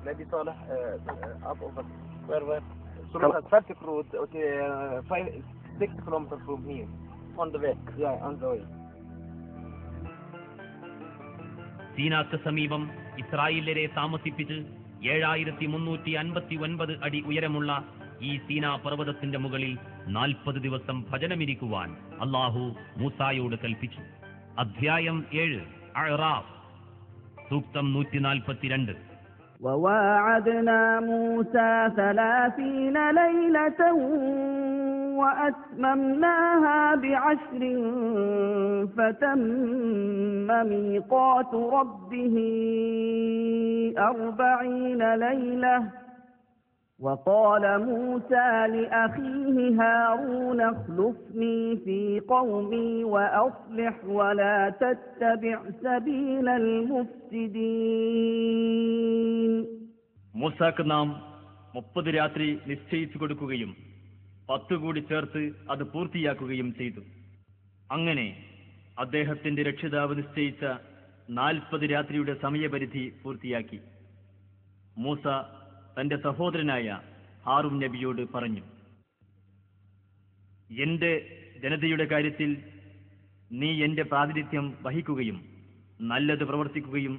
Nabi Saleh up over where Surah 30 road, okay, 6 kilometers from here, on the way, yeah, on the way. സീനാക്ക് സമീപം ഇസ്രായേല്യരെ താമസിപ്പിച്ച് 7359 അടി ഉയരമുള്ള ഈ സീനാ പർവ്വതത്തിന്റെ മുകളിൽ 40 ദിവസം ഭജനമിരിക്കുവാൻ അല്ലാഹു മൂസായോട് കൽപ്പിച്ചു. അധ്യായം 7 അഅറാഫ് സൂക്തം 142. وواعدنا موسى 30 ليلة وأتممناها ب10 فتم ميقات ربه 40 ليلة وقال موسى لأخيه هارون اخلفني في قومي وأصلح ولا تتبع سبيل المفسدين. മൂസാക്ക് നാം 30 രാത്രി നിശ്ചയിച്ചു കൊടുക്കുകയും 10 കൂടി ചേർത്ത് അത് പൂർത്തിയാക്കുകയും ചെയ്തു. അങ്ങനെ അദ്ദേഹത്തിന്റെ രക്ഷിതാവ് നിശ്ചയിച്ച 40 രാത്രിയുടെ സമയപരിധി പൂർത്തിയാക്കി. മൂസ തന്റെ സഹോദരനായ ഹാറൂൻ നബിയോട് പറഞ്ഞു, എന്റെ ജനതയുടെ കാര്യത്തിൽ നീ എന്റെ പ്രാതിനിധ്യം വഹിക്കുകയും നല്ലത് പ്രവർത്തിക്കുകയും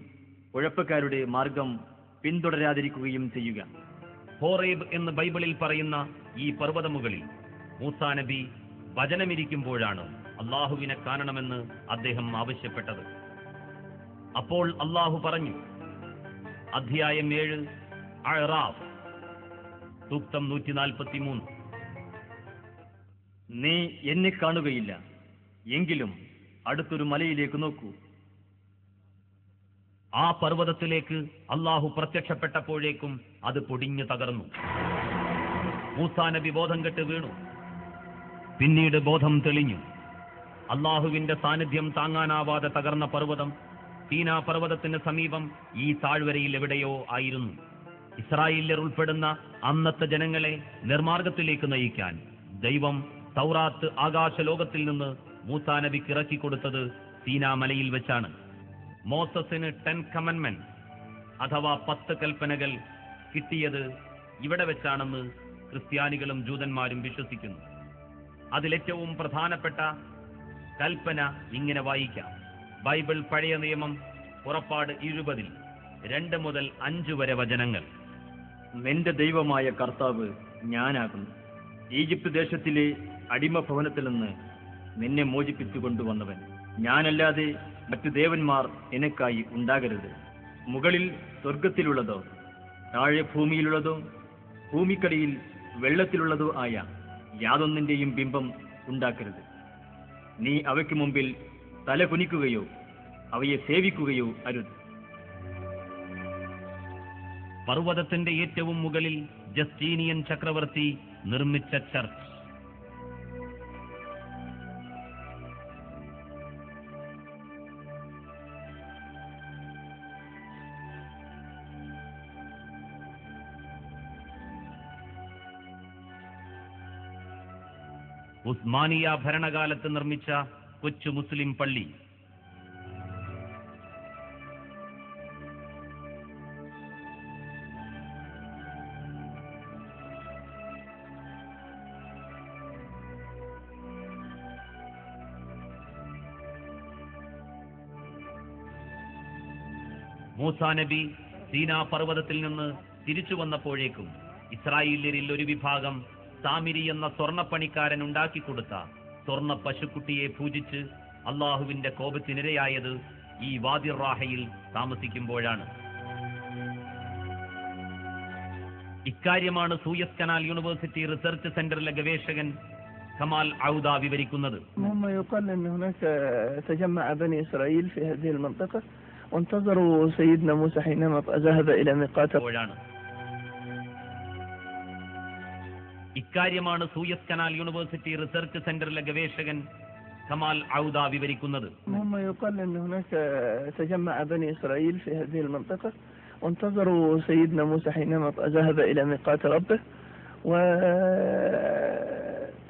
കുഴപ്പക്കാരുടെ മാർഗം പിന്തുടരാതിരിക്കുകയും ചെയ്യുക. ഹോറേബ് എന്ന് ബൈബിളിൽ പറയുന്ന ഈ പർവ്വതമുകളിൽ മൂസാ നബി വചനമിരിക്കുമ്പോഴാണ് അള്ളാഹുവിനെ കാണണമെന്ന് അദ്ദേഹം ആവശ്യപ്പെട്ടത്. അപ്പോൾ അള്ളാഹു പറഞ്ഞു, അധ്യായം 7 അഅറാഫ് സൂക്തം 143, നീ എന്നെ കാണുകയില്ല, എങ്കിലും അടുത്തൊരു മലയിലേക്ക് നോക്കൂ. ആ പർവ്വതത്തിലേക്ക് അള്ളാഹു പ്രത്യക്ഷപ്പെട്ടപ്പോഴേക്കും അത് പൊടിഞ്ഞു തകർന്നു. മൂസാ നബി ബോധം കെട്ട് വീണു. പിന്നീട് ബോധം തെളിഞ്ഞു. അള്ളാഹുവിന്റെ സാന്നിധ്യം താങ്ങാനാവാതെ തകർന്ന പർവ്വതം സീനാ പർവ്വതത്തിന് സമീപം ഈ താഴ്വരയിൽ എവിടെയോ ആയിരുന്നു. ഇസ്രായേല്യർ ഉൾപ്പെടുന്ന അന്നത്തെ ജനങ്ങളെ നിർമാർഗത്തിലേക്ക് നയിക്കാൻ ദൈവം തൗറാത്ത് ആകാശലോകത്തിൽ നിന്ന് മൂസാ നബിക്ക് ഇറക്കിക്കൊടുത്തത് സീനാ മലയിൽ വെച്ചാണ്. മോസസിന് 10 കമൻമെന്റ് അഥവാ 10 കൽപ്പനകൾ കിട്ടിയത് ഇവിടെ വെച്ചാണെന്ന് ക്രിസ്ത്യാനികളും ജൂതന്മാരും വിശ്വസിക്കുന്നു. അതിലേറ്റവും പ്രധാനപ്പെട്ട കൽപ്പന ഇങ്ങനെ വായിക്കാം. ബൈബിൾ പഴയ നിയമം പുറപ്പാട് 20 2 മുതൽ 5 വരെ വചനങ്ങൾ. നിന്റെ ദൈവമായ കർത്താവ് ഞാനാകുന്നു. ഈജിപ്ത് ദേശത്തിലെ അടിമഭവനത്തിൽ നിന്ന് നിന്നെ മോചിപ്പിച്ചു കൊണ്ടുവന്നവൻ ഞാനല്ലാതെ മറ്റു ദേവന്മാർ എനക്കായി ഉണ്ടാകരുത്. മുകളിൽ സ്വർഗത്തിലുള്ളതോ താഴെ ഭൂമിയിലുള്ളതോ ഭൂമിക്കടിയിൽ വെള്ളത്തിലുള്ളതോ ആയ യാതൊന്നിന്റെയും ബിംബം ഉണ്ടാക്കരുത്. നീ അവയ്ക്ക് മുമ്പിൽ തല കുനിക്കുകയോ അവയെ സേവിക്കുകയോ അരുത്. പർവ്വതത്തിന്റെ ഏറ്റവും മുകളിൽ ജസ്റ്റീനിയൻ ചക്രവർത്തി നിർമ്മിച്ച ചർച്ച്. ഉസ്മാനിയ ഭരണകാലത്ത് നിർമ്മിച്ച കൊച്ചു മുസ്ലിം പള്ളി. മൂസാ നബി സീനാ പർവ്വതത്തിൽ നിന്ന് തിരിച്ചു വന്നപ്പോഴേക്കും ഇസ്രായേല്യരിൽ ഒരു വിഭാഗം സാമിരി എന്ന സ്വർണ്ണപ്പണിക്കാരൻ ഉണ്ടാക്കിക്കൊടുത്ത സ്വർണ്ണ പശുക്കുട്ടിയെ പൂജിച്ച് അള്ളാഹുവിന്റെ കോപത്തിനിരയായത് ഈ വാദി റാഹയിൽ താമസിക്കുമ്പോഴാണ്. ഇക്കാര്യമാണ് സൂയസ് കനാൽ യൂണിവേഴ്സിറ്റി റിസർച്ച് സെന്ററിലെ ഗവേഷകൻ കമാൽ ഔദ വിവരിക്കുന്നത്. وانتظروا سيدنا موسى حينما ذهب إلى ميقات. ഇക്കാര്യമാണ് സൂയസ് കനാൽ യൂണിവേഴ്സിറ്റി റിസർച്ച് സെന്ററിലെ ഗവേഷകൻ കമാൽ ഔദ വിവരിക്കുന്നത്. هم يقال أن هناك تجمع بني إسرائيل في هذه المنطقة وانتظروا سيدنا موسى حينما ذهب إلى ميقات ربه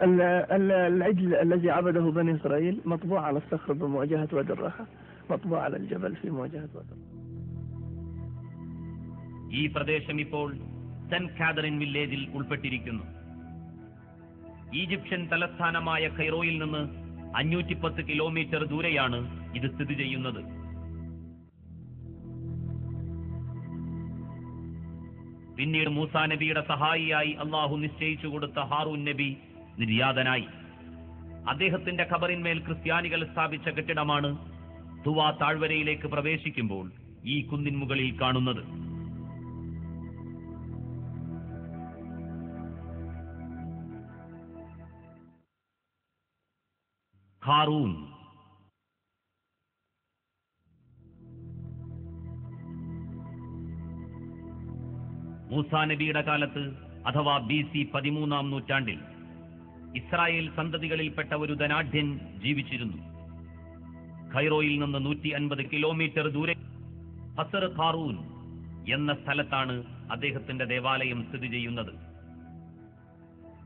والعجل الذي عبده بني إسرائيل مطبوع على الصخر بمواجهة وادي الراحة مطبوع على الجبل في مواجهة وادي. ഈ പ്രദേശം ഇപ്പോൾ സെന്റ് കാതറിൻ വില്ലേജിൽ ഉൾപ്പെട്ടിരിക്കുന്നു. ഈജിപ്ഷ്യൻ തലസ്ഥാനമായ കൈറോയിൽ നിന്ന് 510 കിലോമീറ്റർ ദൂരെയാണ് ഇത് സ്ഥിതി ചെയ്യുന്നത്. പിന്നീട് മൂസാ നബിയുടെ സഹായിയായി അള്ളാഹു നിശ്ചയിച്ചു കൊടുത്ത ഹാറൂൻ നബി നിര്യാതനായി. അദ്ദേഹത്തിന്റെ ഖബറിന്മേൽ ക്രിസ്ത്യാനികൾ സ്ഥാപിച്ച കെട്ടിടമാണ് തുവാ താഴ്വരയിലേക്ക് പ്രവേശിക്കുമ്പോൾ ഈ കുന്നിൻ മുകളിൽ കാണുന്നത്. ഹാറൂൻ മൂസാ നബിയുടെ കാലത്ത് അഥവാ BC 13-ാം നൂറ്റാണ്ടിൽ ഇസ്രായേൽ സന്തതികളിൽപ്പെട്ട ഒരു ധനാഢ്യൻ ജീവിച്ചിരുന്നു. ഖൈറോയിൽ നിന്ന് 150 കിലോമീറ്റർ ദൂരെ ഹസർ ഖാറൂൻ എന്ന സ്ഥലത്താണ് അദ്ദേഹത്തിന്റെ ദേവാലയം സ്ഥിതി ചെയ്യുന്നത്.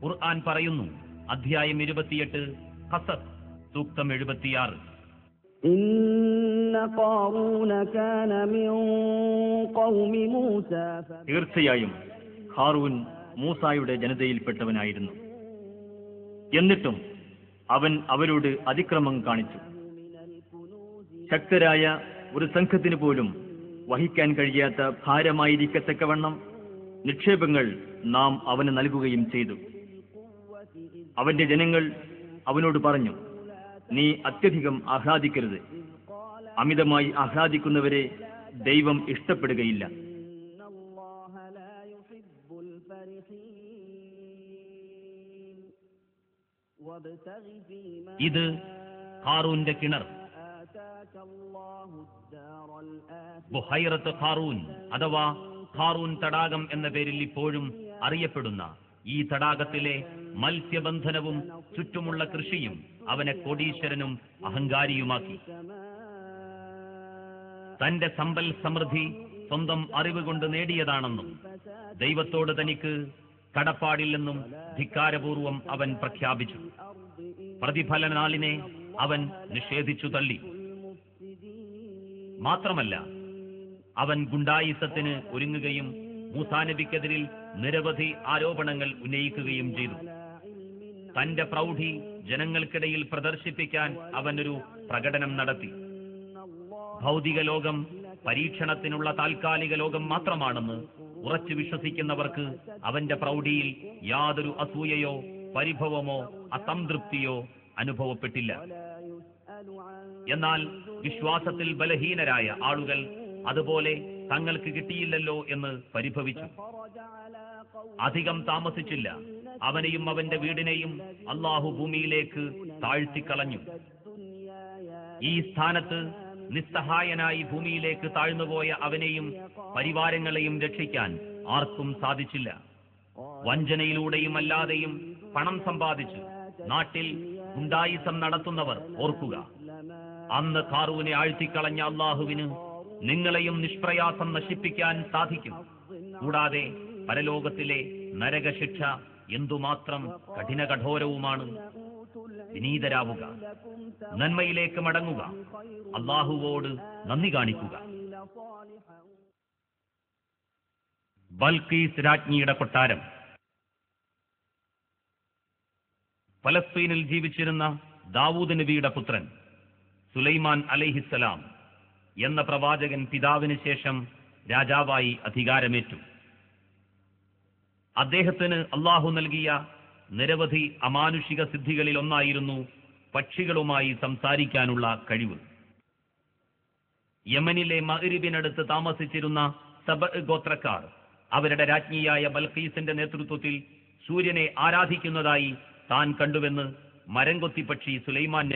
ഖുർആൻ പറയുന്നു, അധ്യായം 28 ഖസസ് സൂക്തം 76, തീർച്ചയായും ഹാറൂൻ മൂസായുടെ ജനതയിൽപ്പെട്ടവനായിരുന്നു. എന്നിട്ടും അവൻ അവരോട് അതിക്രമം കാണിച്ചു. ശക്തരായ ഒരു സംഘത്തിന് പോലും വഹിക്കാൻ കഴിയാത്ത ഭാരമായിരിക്കത്തക്കവണ്ണം നിക്ഷേപങ്ങൾ നാം അവന് നൽകുകയും ചെയ്തു. അവന്റെ ജനങ്ങൾ അവനോട് പറഞ്ഞു, നീ അത്യധികം ആഹ്ലാദിക്കരുത്. അമിതമായി ആഹ്ലാദിക്കുന്നവരെ ദൈവം ഇഷ്ടപ്പെടുകയില്ല. ഇത് ഖാറൂന്റെ കിണർ, ബുഹൈറത്ത് ഖാറൂൻ അഥവാ ഖാറൂൻ തടാകം എന്ന പേരിൽ ഇപ്പോഴും അറിയപ്പെടുന്ന ഈ തടാകത്തിലെ മത്സ്യബന്ധനവും ചുറ്റുമുള്ള കൃഷിയും അവനെ കോടീശ്വരനും അഹങ്കാരിയുമാക്കി. തന്റെ സമ്പൽ സമൃദ്ധി സ്വന്തം അറിവ് കൊണ്ട് നേടിയതാണെന്നും ദൈവത്തോട് തനിക്ക് കടപ്പാടില്ലെന്നും ധിക്കാരപൂർവം അവൻ പ്രഖ്യാപിച്ചു. പ്രതിഫല നാളിനെ അവൻ നിഷേധിച്ചു തള്ളി. മാത്രമല്ല, അവൻ ഗുണ്ടായിസത്തിന് ഒരുങ്ങുകയും മൂസാ നബിക്കെതിരിൽ നിരവധി ആരോപണങ്ങൾ ഉന്നയിക്കുകയും ചെയ്തു. തന്റെ പ്രൗഢി ജനങ്ങൾക്കിടയിൽ പ്രദർശിപ്പിക്കാൻ അവനൊരു പ്രകടനം നടത്തി. ഭൗതിക ലോകം പരീക്ഷണത്തിനുള്ള താൽക്കാലിക ലോകം മാത്രമാണെന്ന് ഉറച്ചു വിശ്വസിക്കുന്നവർക്ക് അവന്റെ പ്രൗഢിയിൽ യാതൊരു അസൂയയോ പരിഭവമോ അസംതൃപ്തിയോ അനുഭവപ്പെട്ടില്ല. എന്നാൽ വിശ്വാസത്തിൽ ബലഹീനരായ ആളുകൾ അതുപോലെ തങ്ങൾക്ക് കിട്ടിയില്ലല്ലോ എന്ന് പരിഭവിച്ചു. അധികം താമസിച്ചില്ല, അവനെയും അവന്റെ വീടിനെയും അള്ളാഹു ഭൂമിയിലേക്ക് താഴ്ത്തിക്കളഞ്ഞു. ഈ സ്ഥാനത്ത് നിസ്സഹായനായി ഭൂമിയിലേക്ക് താഴ്ന്നുപോയ അവനെയും പരിവാരങ്ങളെയും രക്ഷിക്കാൻ ആർക്കും സാധിച്ചില്ല. വഞ്ചനയിലൂടെയും അല്ലാതെയും പണം സമ്പാദിച്ചു നാട്ടിൽ ഗുണ്ടായിസം നടത്തുന്നവർ ഓർക്കുക, അന്ന് ഖാറൂനെ ആഴ്ത്തിക്കളഞ്ഞ അള്ളാഹുവിന് നിങ്ങളെയും നിഷ്പ്രയാസം നശിപ്പിക്കാൻ സാധിക്കും. കൂടാതെ പരലോകത്തിലെ നരകശിക്ഷ എന്തുമാത്രം കഠിനകഠോരവുമാണ്. വിനീതരാവുക, നന്മയിലേക്ക് മടങ്ങുക, അള്ളാഹുവോട് നന്ദി കാണിക്കുക. ബൽഖീസ് രാജ്ഞിയുടെ കൊട്ടാരം. ഫലസ്തീനിൽ ജീവിച്ചിരുന്ന ദാവൂദ് നബിയുടെ പുത്രൻ സുലൈമാൻ അലൈഹിസ്സലാം എന്ന പ്രവാചകൻ പിതാവിന് ശേഷം രാജാവായി അധികാരമേറ്റു. അദ്ദേഹത്തിന് അള്ളാഹു നൽകിയ നിരവധി അമാനുഷിക സിദ്ധികളിൽ ഒന്നായിരുന്നു പക്ഷികളുമായി സംസാരിക്കാനുള്ള കഴിവ്. യമനിലെ മഗ്രിബിനടുത്ത് താമസിച്ചിരുന്ന സബഅ് ഗോത്രക്കാർ അവരുടെ രാജ്ഞിയായ ബൽഖീസിന്റെ നേതൃത്വത്തിൽ സൂര്യനെ ആരാധിക്കുന്നതായി താൻ കണ്ടുവെന്ന് മരംകൊത്തി പക്ഷി സുലൈമാൻ